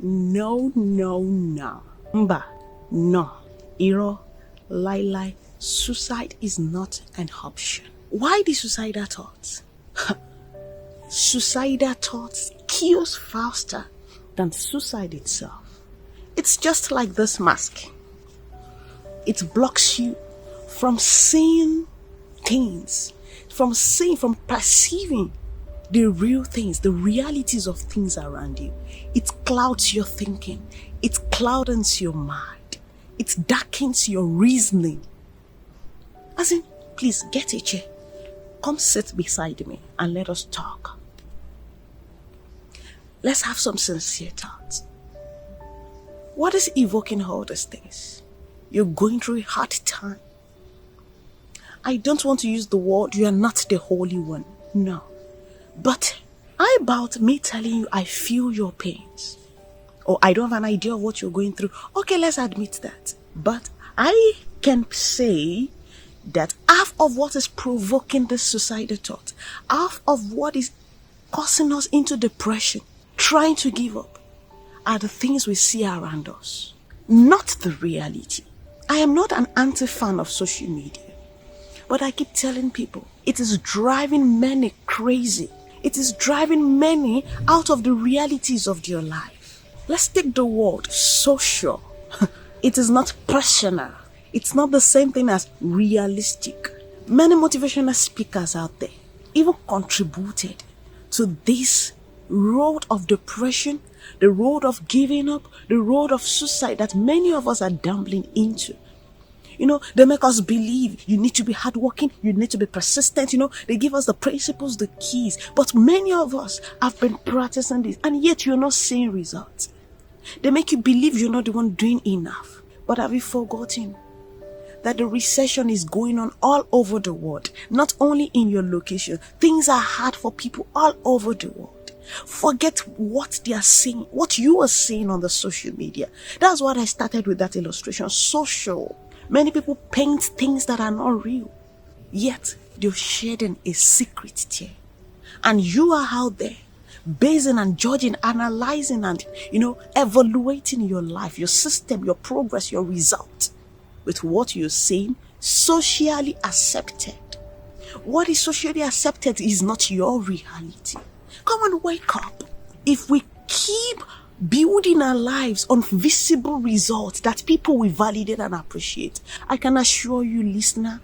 No, no, no. Mba, no. Iro, lie. Suicide is not an option. Why the suicidal thoughts? Suicidal thoughts kills faster than suicide itself. It's just like this mask. It blocks you from seeing things, from perceiving the real things, the realities of things around you. It clouds your thinking. It clouds your mind. It darkens your reasoning. As in, please get a chair. Come sit beside me and let us talk. Let's have some sincere thoughts. What is evoking all these things? You're going through a hard time. I don't want to use the word you are not the Holy One. No. But how about me telling you I feel your pains? Or I don't have an idea of what you're going through. Okay, let's admit that. But I can say that half of what is provoking this suicidal thought, half of what is causing us into depression, trying to give up, are the things we see around us, not the reality. I am not an anti-fan of social media, but I keep telling people it is driving many crazy. It is driving many out of the realities of their life. Let's take the word social. It is not personal. It's not the same thing as realistic. Many motivational speakers out there even contributed to this road of depression, the road of giving up, the road of suicide that many of us are tumbling into. They make us believe you need to be hardworking, you need to be persistent. They give us the principles, the keys. But many of us have been practicing this, and yet you're not seeing results. They make you believe you're not the one doing enough. But have you forgotten that the recession is going on all over the world, not only in your location? Things are hard for people all over the world. Forget what they are saying, what you are saying on the social media. That's what I started with that illustration. Social. Many people paint things that are not real, yet they're shedding a secret tear. And you are out there basing and judging, analyzing and, evaluating your life, your system, your progress, your result with what you're saying, socially accepted. What is socially accepted is not your reality. Come on, wake up. If we keep building our lives on visible results that people will validate and appreciate, I can assure you, listener,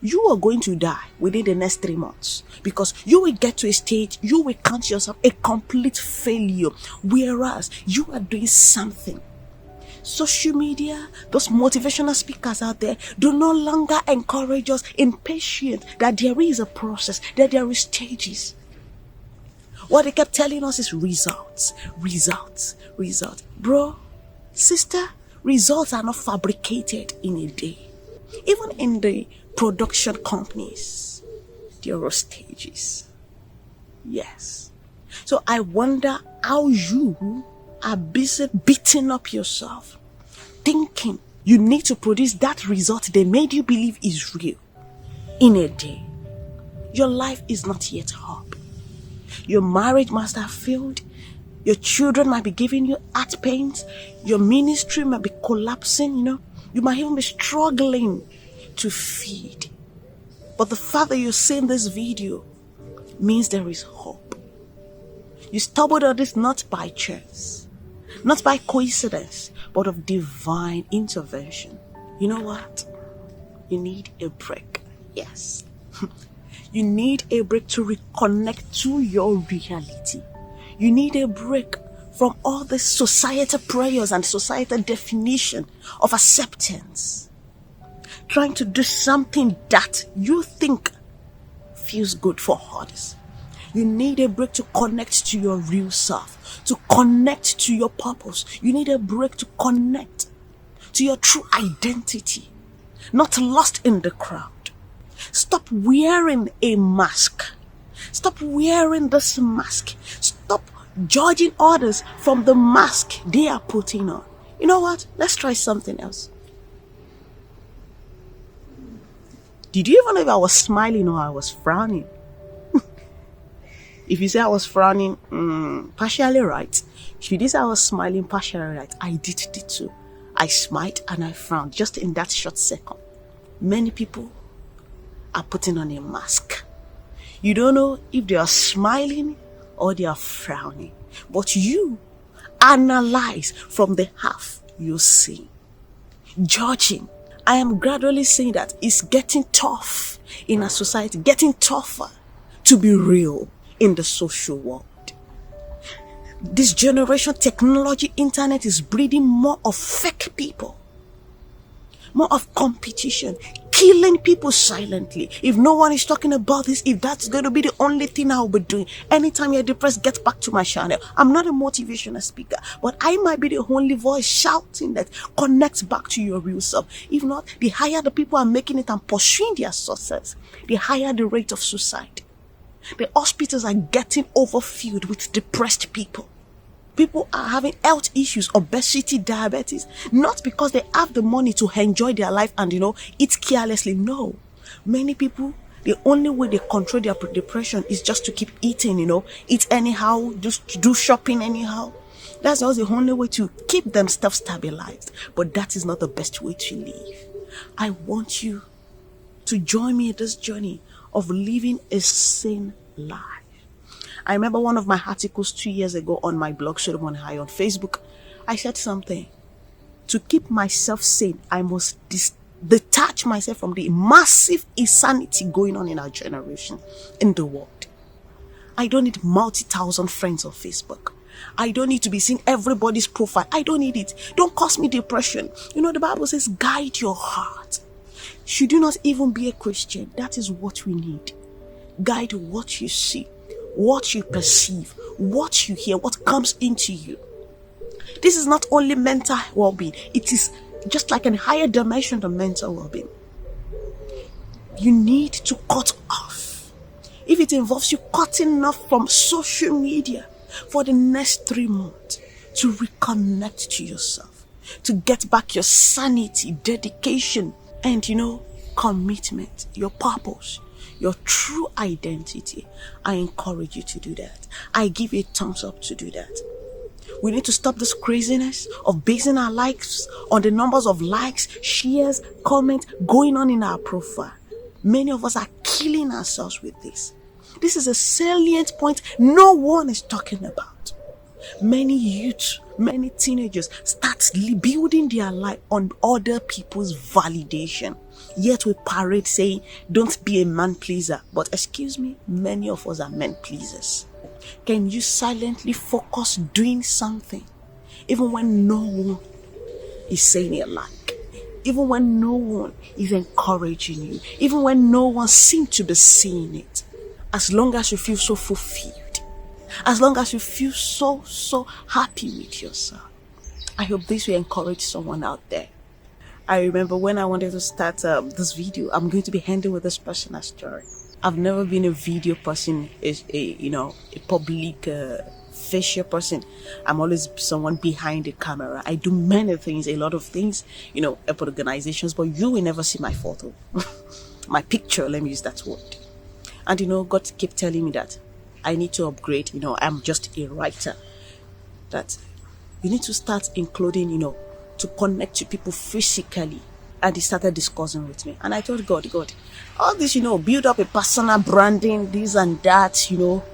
you are going to die within the next 3 months, because you will get to a stage you will count yourself a complete failure, whereas you are doing something. Social media, those motivational speakers out there do no longer encourage us impatient that there is a process, that there is stages. What they kept telling us is results. Bro, sister, results are not fabricated in a day. Even in the production companies, there are stages. Yes. So I wonder how you are busy beating up yourself, thinking you need to produce that result they made you believe is real in a day. Your life is not yet up. Your marriage must have failed. Your children might be giving you heart pains. Your ministry might be collapsing, You might even be struggling to feed. But the fact that you're seeing this video means there is hope. You stumbled on this not by chance, not by coincidence, but of divine intervention. You know what? You need a break. Yes. You need a break to reconnect to your reality. You need a break from all the societal prayers and societal definition of acceptance. Trying to do something that you think feels good for others. You need a break to connect to your real self, to connect to your purpose. You need a break to connect to your true identity, not lost in the crowd. Stop wearing a mask. Stop wearing this mask. Stop judging others from the mask they are putting on. You know what? Let's try something else. Did you even know if I was smiling or I was frowning? If you say I was frowning, partially right. If you say I was smiling, partially right. I did the two. I smiled and I frowned just in that short second. Many people are putting on a mask. You don't know if they are smiling or they are frowning. But you analyze from the half you see. Judging. I am gradually saying that it's getting tough in our society, getting tougher to be real in the social world. This generation, technology, internet is breeding more of fake people, more of competition, killing people silently. If no one is talking about this, if that's going to be the only thing I'll be doing, anytime you're depressed, get back to my channel. I'm not a motivational speaker, but I might be the only voice shouting that connects back to your real self. If not, the higher the people are making it and pursuing their success, the higher the rate of suicide. The hospitals are getting overfilled with depressed people. People are having health issues, obesity, diabetes, not because they have the money to enjoy their life and, eat carelessly. No. Many people, the only way they control their depression is just to keep eating, eat anyhow, just do shopping anyhow. That's also the only way to keep themselves stabilized. But that is not the best way to live. I want you to join me in this journey of living a sane life. I remember one of my articles 2 years ago on my blog, SOLOMONAYO, on Facebook. I said something. To keep myself sane, I must detach myself from the massive insanity going on in our generation, in the world. I don't need multi-thousand friends on Facebook. I don't need to be seeing everybody's profile. I don't need it. Don't cause me depression. The Bible says, guide your heart. Should you not even be a Christian? That is what we need. Guide what you see, what you perceive, what you hear, what comes into you. This is not only mental well-being. It is just like a higher dimension of mental well-being. You need to cut off. If it involves you cutting off from social media for the next 3 months to reconnect to yourself, to get back your sanity, dedication, and commitment, your purpose, your true identity, I encourage you to do that. I give you a thumbs up to do that. We need to stop this craziness of basing our lives on the numbers of likes, shares, comments going on in our profile. Many of us are killing ourselves with this. This is a salient point no one is talking about. Many youth, many teenagers start building their life on other people's validation. Yet we parade saying, don't be a man pleaser. But excuse me, many of us are men pleasers. Can you silently focus doing something, even when no one is saying it like, even when no one is encouraging you, even when no one seems to be seeing it? As long as you feel so fulfilled, as long as you feel so happy with yourself, I hope this will encourage someone out there. I remember when I wanted to start this video, I'm going to be handling with this personal story. I've never been a video person, a public facial person. I'm always someone behind the camera. I do many things, a lot of things, at organizations, but you will never see my photo, my picture. Let me use that word. And God kept telling me that I need to upgrade. I'm just a writer. That you need to start including, to connect to people physically. And he started discussing with me. And I told God, all this, build up a personal branding, this and that,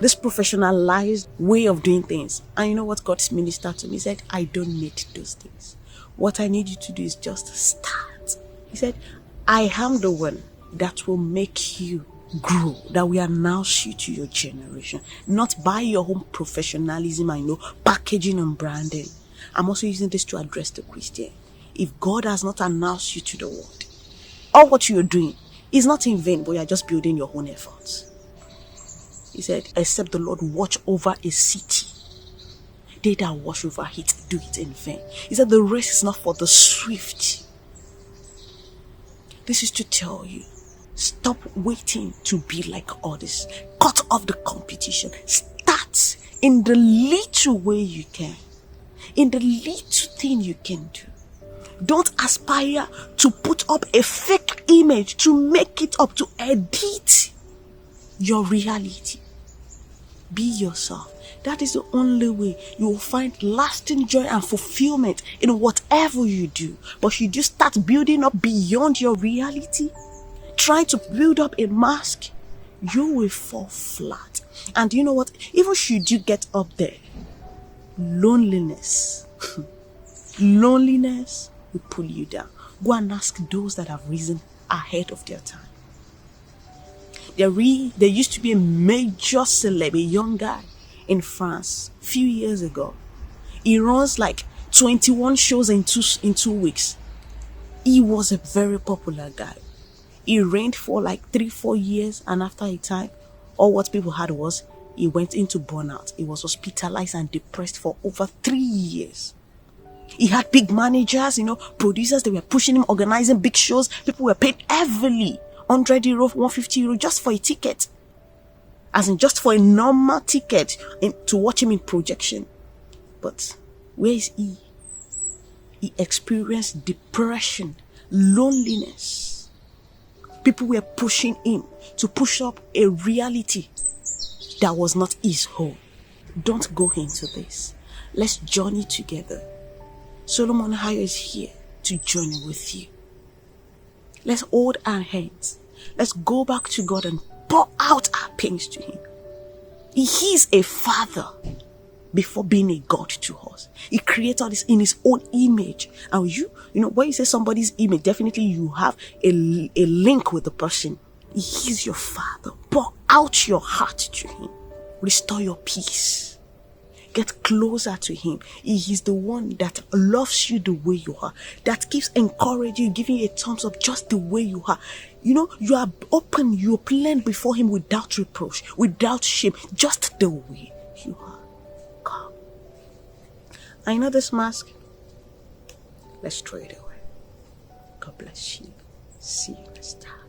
this professionalized way of doing things. And you know what God ministered to me? He said, I don't need those things. What I need you to do is just start. He said, I am the one that will make you grow, that will announce you to your generation, not by your own professionalism and packaging and branding. I'm also using this to address the Christian. If God has not announced you to the world, all what you're doing is not in vain, but you're just building your own efforts. He said, except the Lord watch over a city, they that watch over it do it in vain. He said, the race is not for the swift. This is to tell you, stop waiting to be like others. Cut off the competition. Start in the little way you can, in the little thing you can do. Don't aspire to put up a fake image, to make it up, to edit your reality. Be yourself. That is the only way you will find lasting joy and fulfillment in whatever you do. But should you start building up beyond your reality, try to build up a mask, you will fall flat. And you know what? Even should you get up there, loneliness will pull you down. Go and ask those that have risen ahead of their time. There used to be a major celeb, a young guy in France a few years ago. He runs like 21 shows in 2 weeks. He was a very popular guy. He reigned for like 3-4 years, and after a time, all what people had was he went into burnout. He was hospitalized and depressed for over 3 years. He had big managers, producers, they were pushing him, organizing big shows. People were paid heavily, €100, €150 just for a ticket. As in just for a normal ticket to watch him in projection. But where is he? He experienced depression, loneliness. People were pushing him to push up a reality that was not his own. Don't go into this. Let's journey together. SOLOMONAYO is here to journey with you. Let's hold our hands. Let's go back to God and pour out our pains to Him. He is a father before being a God to us. He created us in His own image. And when you say somebody's image, definitely you have a link with the person. He is your father. Pour out your heart to Him. Restore your peace. Get closer to Him. He is the one that loves you the way you are, that keeps encouraging you, giving you a thumbs up just the way you are. You are open, you're plain before Him without reproach, without shame, just the way you are. Come. I know this mask. Let's throw it away. God bless you. See you next time.